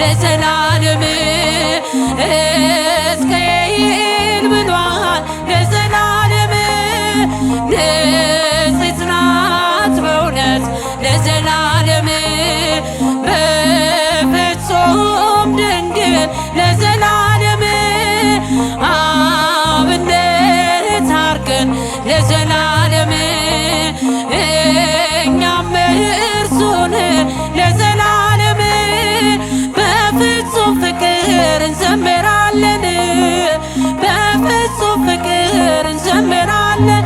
ለዘላለም ሕዝቅኤል ብሏል ለዘላለም ንጽሕት ናት በእውነት ለዘላለም በፍጹም ድንግል ለዘላለም አብነት አርገን ለዘላለም እኛም እርሱን ለዘላለም በፍጹም ፍቅር እንዘምራለን በፍጹም ፍቅር እንዘምራለን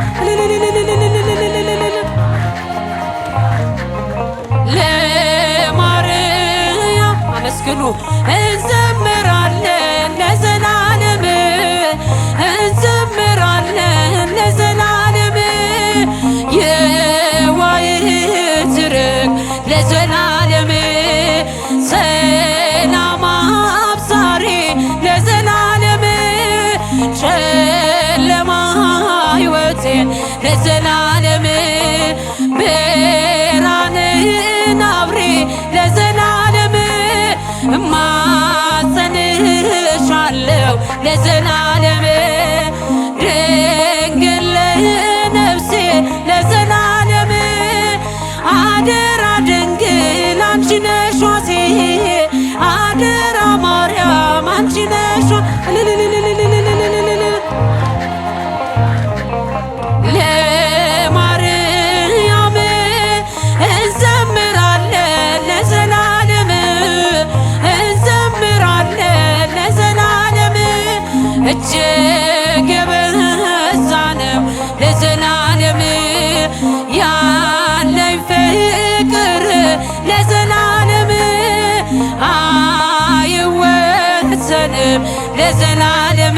ለማርያም አመስግኑ እንዘምራለን ለዘላለም እንዘምራለን ለዘላለም የዋይት ርግ ለዘላለም ሰላም አብሳሪ ለዘላለም ጨለማ ሕይወቴን ለዘላለም ብርሃንን አብሪ ለዘላለም እማጸንሻለሁ ለዘላለም ድንግል ለነፍሴ ለዘላለም አደራ ድንግል አንቺ ነሽ ዋሴ አደራ ማርያም አንቺ ነሽ ለማርያም እንዘምራለን ለዘላለም እንዘምራለን ለዘላለም እጅግ የበዛ ነው ለዘላለም ያለኝ ፍቅር ለዘላለም አይወሰንም ለዘላለም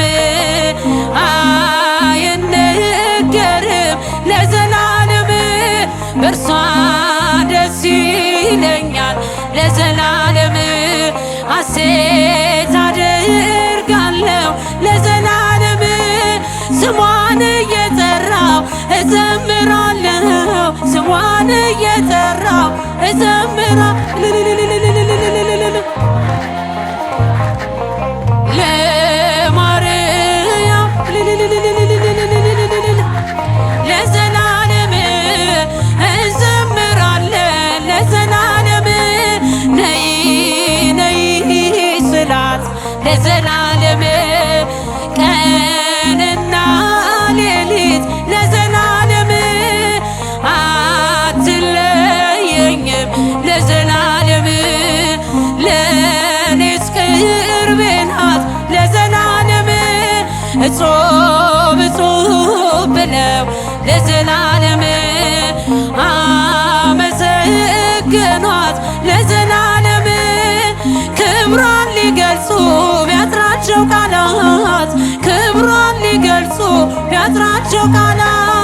አይነገርም ለዘላለም በእርሷ ደስ ይለኛል ለዘላለም ሐሴት አደርጋለሁ ለዘላለም ስሟን እየጠራው እዘምራለሁ ስሟን እየጠራው ለማርያም ለዘላለም እንዘምራለን ለዘላለም ነይ ነይ ስላት ለዘላለም ቀንና ሌሊት ለዘላለም አትለየኝም ለዘላለም ለኔስ ቅርቤ ናት ለዘላለም እጾም እጹብ ብለው ለዘላለም አመሰግኗት ለዘላለም ክብሯን ሊገልጹ ቢያጥራቸው ቃላት ክብሯን ሊገልጹ ቢያጥራቸው ቃላት